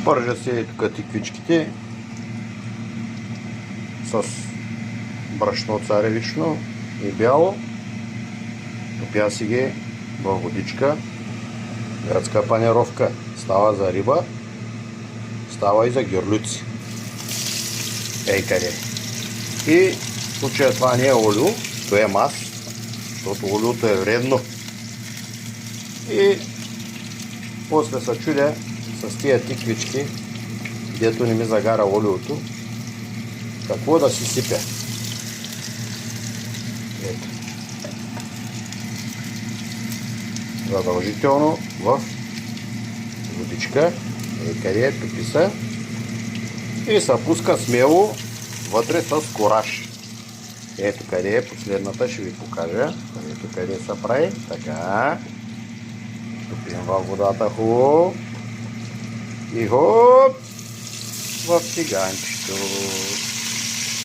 Пържа се тук тиквичките с брашно царевично и бяло. Топя си ги във водичка. Гръцка панировка. Става за риба, става и за гюрлюци. Ей къде. И в случая това не е олио, то е мас, защото олиото е вредно. И после се чудя с тия тиквички, дето не ми загара олиото, какво да си сипя. Ето. Задължително в водичка, къде е, топи се, и се пуска смело вътре с кораж. Ето къде е последната, ще ви покажа. Ето къде се прави. Така. Топим във водата хубаво. И хоп! В тиганчето.